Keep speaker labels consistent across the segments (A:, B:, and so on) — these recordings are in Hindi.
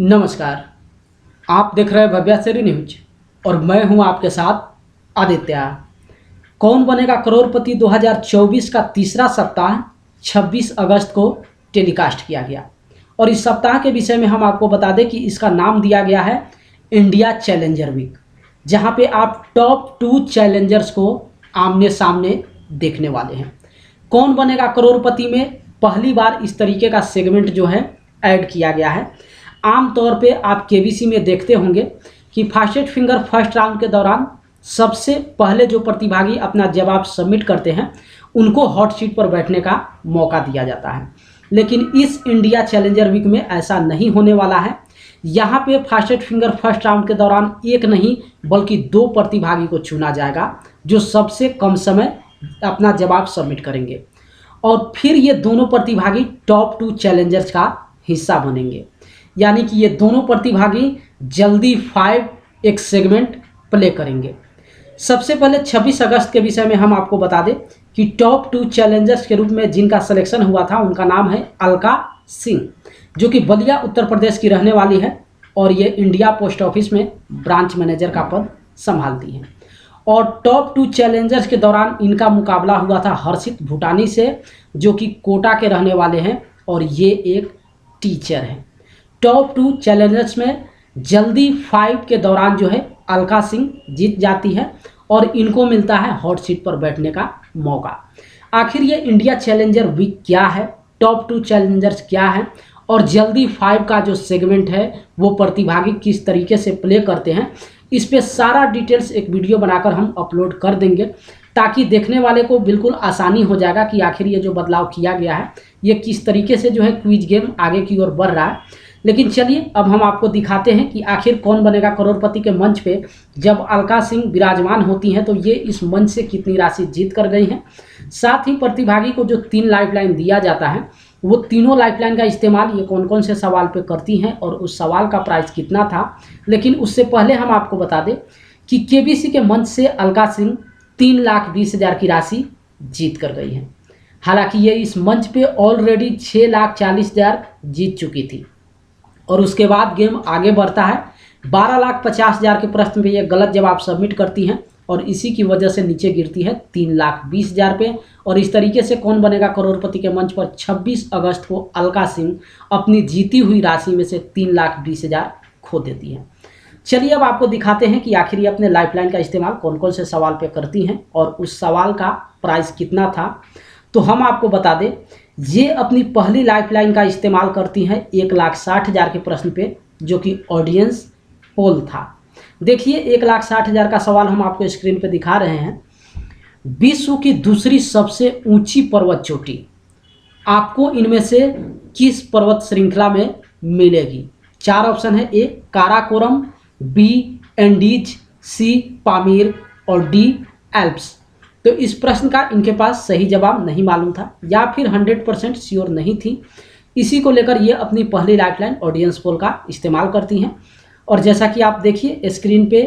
A: नमस्कार। आप देख रहे हैं भव्याश्री न्यूज और मैं हूं आपके साथ आदित्य। कौन बनेगा करोड़पति 2024 का तीसरा सप्ताह 26 अगस्त को टेलीकास्ट किया गया और इस सप्ताह के विषय में हम आपको बता दें कि इसका नाम दिया गया है इंडिया चैलेंजर वीक, जहां पे आप टॉप 2 चैलेंजर्स को आमने सामने देखने वाले हैं। कौन बनेगा करोड़पति में पहली बार इस तरीके का सेगमेंट जो है ऐड किया गया है। आमतौर पे आप केबीसी में देखते होंगे कि फास्टेस्ट फिंगर फर्स्ट राउंड के दौरान सबसे पहले जो प्रतिभागी अपना जवाब सबमिट करते हैं उनको हॉट सीट पर बैठने का मौका दिया जाता है, लेकिन इस इंडिया चैलेंजर वीक में ऐसा नहीं होने वाला है। यहाँ पे फास्टेस्ट फिंगर फर्स्ट राउंड के दौरान एक नहीं बल्कि 2 प्रतिभागी को चुना जाएगा जो सबसे कम समय अपना जवाब सबमिट करेंगे और फिर ये दोनों प्रतिभागी टॉप 2 चैलेंजर्स का हिस्सा बनेंगे। यानी कि ये दोनों प्रतिभागी जल्दी 5 एक सेगमेंट प्ले करेंगे। सबसे पहले 26 अगस्त के विषय में हम आपको बता दें कि टॉप 2 चैलेंजर्स के रूप में जिनका सिलेक्शन हुआ था उनका नाम है अलका सिंह, जो कि बलिया उत्तर प्रदेश की रहने वाली है और ये इंडिया पोस्ट ऑफिस में ब्रांच मैनेजर का पद संभालती हैं। और टॉप 2 चैलेंजर्स के दौरान इनका मुकाबला हुआ था हर्षित भूटानी से, जो कि कोटा के रहने वाले हैं और ये एक टीचर हैं। टॉप 2 चैलेंजर्स में जल्दी 5 के दौरान जो है अलका सिंह जीत जाती है और इनको मिलता है हॉट सीट पर बैठने का मौका। आखिर ये इंडिया चैलेंजर वीक क्या है, टॉप 2 चैलेंजर्स क्या है और जल्दी 5 का जो सेगमेंट है वो प्रतिभागी किस तरीके से प्ले करते हैं, इस पे सारा डिटेल्स एक वीडियो बनाकर हम अपलोड कर देंगे ताकि देखने वाले को बिल्कुल आसानी हो जाएगा कि आखिर ये जो बदलाव किया गया है ये किस तरीके से जो है क्विज गेम आगे की ओर बढ़ रहा है। लेकिन चलिए अब हम आपको दिखाते हैं कि आखिर कौन बनेगा करोड़पति के मंच पे जब अलका सिंह विराजमान होती हैं तो ये इस मंच से कितनी राशि जीत कर गई हैं। साथ ही प्रतिभागी को जो 3 लाइफलाइन दिया जाता है वो तीनों लाइफलाइन का इस्तेमाल ये कौन कौन से सवाल पे करती हैं और उस सवाल का प्राइस कितना था। लेकिन उससे पहले हम आपको बता दें कि केबीसी के मंच से अलका सिंह 3,20,000 की राशि जीत कर गई है। हालांकि ये इस मंच पे ऑलरेडी 6,40,000 जीत चुकी थी और उसके बाद गेम आगे बढ़ता है। 12,50,000 के प्रश्न पे ये गलत जवाब सबमिट करती हैं और इसी की वजह से नीचे गिरती है 3,20,000 पे। और इस तरीके से कौन बनेगा करोड़पति के मंच पर 26 अगस्त को अलका सिंह अपनी जीती हुई राशि में से 3,20,000 खो देती है। चलिए अब आपको दिखाते हैं कि आखिर ये अपने लाइफलाइन का इस्तेमाल कौन कौन से सवाल पे करती हैं और उस सवाल का प्राइस कितना था। तो हम आपको बता दें ये अपनी पहली लाइफलाइन का इस्तेमाल करती हैं 1,60,000 के प्रश्न पे, जो कि ऑडियंस पोल था। देखिए 1,60,000 का सवाल हम आपको स्क्रीन पे दिखा रहे हैं। विश्व की दूसरी सबसे ऊंची पर्वत चोटी आपको इनमें से किस पर्वत श्रृंखला में मिलेगी। 4 ऑप्शन है, ए काराकोरम, बी एंडीज, सी पामीर और डी एल्प्स। तो इस प्रश्न का इनके पास सही जवाब नहीं मालूम था या फिर 100% श्योर नहीं थी। इसी को लेकर ये अपनी पहली लाइफलाइन ऑडियंस पोल का इस्तेमाल करती हैं। और जैसा कि आप देखिए स्क्रीन पे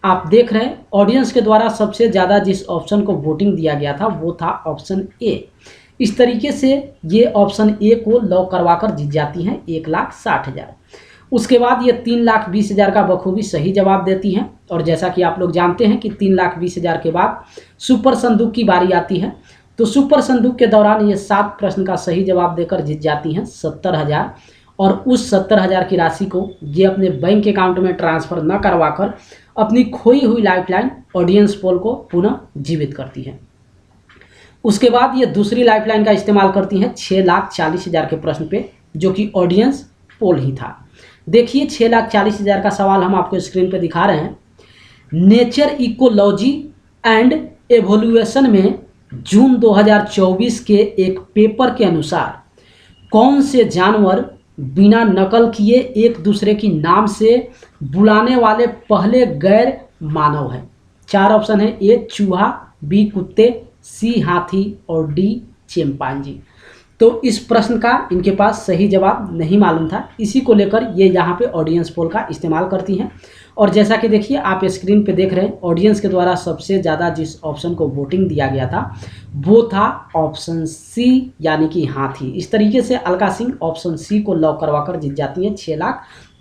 A: आप देख रहे हैं ऑडियंस के द्वारा सबसे ज़्यादा जिस ऑप्शन को वोटिंग दिया गया था वो था ऑप्शन ए। इस तरीके से ये ऑप्शन ए को लॉक करवा कर जीत जाती हैं 1,60,000। उसके बाद ये 3,20,000 का बखूबी सही जवाब देती हैं और जैसा कि आप लोग जानते हैं कि 3,20,000 के बाद सुपर संदूक की बारी आती है। तो सुपर संदूक के दौरान ये 7 प्रश्न का सही जवाब देकर जीत जाती हैं 70,000 और उस 70,000 की राशि को ये अपने बैंक अकाउंट में ट्रांसफ़र न करवाकर अपनी खोई हुई लाइफलाइन ऑडियंस पोल को पुनः जीवित करती है। उसके बाद ये दूसरी लाइफलाइन का इस्तेमाल करती हैं 6,40,000 के प्रश्न पे, जो कि ऑडियंस पोल ही था। देखिए 6,40,000 का सवाल हम आपको स्क्रीन पे दिखा रहे हैं। नेचर इकोलॉजी एंड एवोल्यूशन में जून 2024 के एक पेपर के अनुसार कौन से जानवर बिना नकल किए एक दूसरे की नाम से बुलाने वाले पहले गैर मानव हैं। 4 ऑप्शन है, ए चूहा, बी कुत्ते, सी हाथी और डी चिंपांजी। तो इस प्रश्न का इनके पास सही जवाब नहीं मालूम था, इसी को लेकर ये यहाँ पे ऑडियंस पोल का इस्तेमाल करती हैं। और जैसा कि देखिए आप स्क्रीन पे देख रहे हैं ऑडियंस के द्वारा सबसे ज़्यादा जिस ऑप्शन को वोटिंग दिया गया था वो था ऑप्शन सी यानी कि हाथी। इस तरीके से अलका सिंह ऑप्शन सी को लॉक करवाकर जीत जाती हैं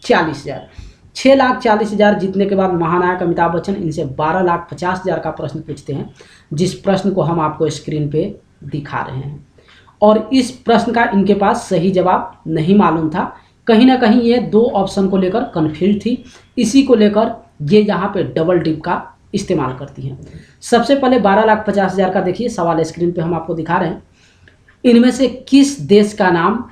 A: 40,000। 6,40,000 जीतने के बाद महानायक अमिताभ बच्चन इनसे 12,50,000 का प्रश्न पूछते हैं, जिस प्रश्न को हम आपको स्क्रीन पे दिखा रहे हैं। और इस प्रश्न का इनके पास सही जवाब नहीं मालूम था। कहीं ना कहीं ये 2 ऑप्शन को लेकर कन्फ्यूज थी, इसी को लेकर ये यहाँ पे डबल डिप का इस्तेमाल करती हैं। सबसे पहले 12,50,000 का देखिए सवाल स्क्रीन पे हम आपको दिखा रहे हैं। इनमें से किस देश का नाम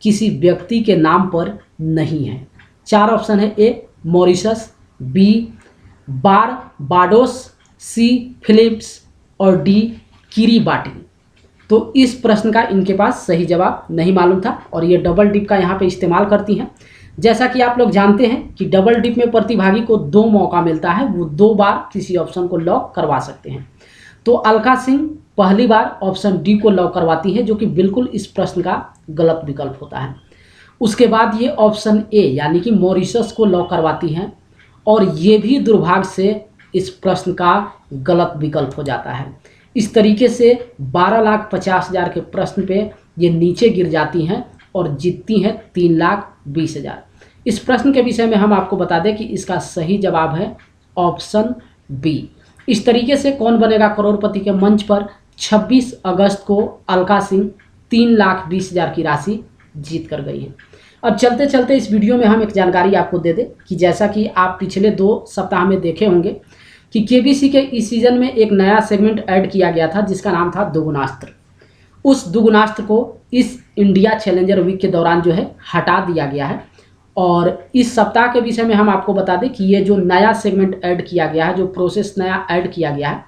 A: किसी व्यक्ति के नाम पर नहीं है? 4 ऑप्शन है। ए मॉरिशस, बी बारबाडोस, सी फिलिप्स और डी किरीबाटी। तो इस प्रश्न का इनके पास सही जवाब नहीं मालूम था और ये डबल डिप का यहाँ पे इस्तेमाल करती हैं। जैसा कि आप लोग जानते हैं कि डबल डिप में प्रतिभागी को 2 मौका मिलता है, वो 2 बार किसी ऑप्शन को लॉक करवा सकते हैं। तो अलका सिंह पहली बार ऑप्शन डी को लॉक करवाती है, जो कि बिल्कुल इस प्रश्न का गलत विकल्प होता है। उसके बाद ये ऑप्शन ए यानी कि मॉरिशस को लॉक करवाती हैं और ये भी दुर्भाग्य से इस प्रश्न का गलत विकल्प हो जाता है। इस तरीके से 12,50,000 के प्रश्न पे ये नीचे गिर जाती हैं और जीतती हैं 3,20,000। इस प्रश्न के विषय में हम आपको बता दें कि इसका सही जवाब है ऑप्शन बी। इस तरीके से कौन बनेगा करोड़पति के मंच पर 26 अगस्त को अलका सिंह 3,20,000 की राशि जीत कर गई है। अब चलते चलते इस वीडियो में हम एक जानकारी आपको दे दें कि जैसा कि आप पिछले 2 सप्ताह में देखे होंगे कि केबीसी के इस सीज़न में एक नया सेगमेंट ऐड किया गया था जिसका नाम था दुगुनास्त्र। उस दुगुनास्त्र को इस इंडिया चैलेंजर वीक के दौरान जो है हटा दिया गया है और इस सप्ताह के विषय में हम आपको बता दें कि ये जो नया सेगमेंट ऐड किया गया है, जो प्रोसेस नया ऐड किया गया है,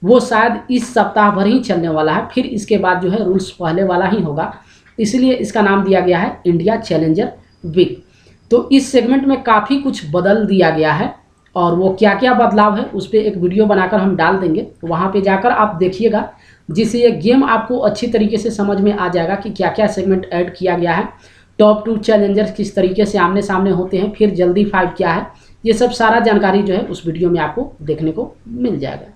A: वो शायद इस सप्ताह भर ही चलने वाला है। फिर इसके बाद जो है रूल्स पहले वाला ही होगा, इसलिए इसका नाम दिया गया है इंडिया चैलेंजर वीक। तो इस सेगमेंट में काफ़ी कुछ बदल दिया गया है और वो क्या क्या बदलाव है उस पर एक वीडियो बनाकर हम डाल देंगे, वहाँ पे जाकर आप देखिएगा, जिससे ये गेम आपको अच्छी तरीके से समझ में आ जाएगा कि क्या क्या सेगमेंट ऐड किया गया है, टॉप 2 चैलेंजर्स किस तरीके से आमने सामने होते हैं, फिर जल्दी 5 क्या है, ये सब सारा जानकारी जो है उस वीडियो में आपको देखने को मिल जाएगा।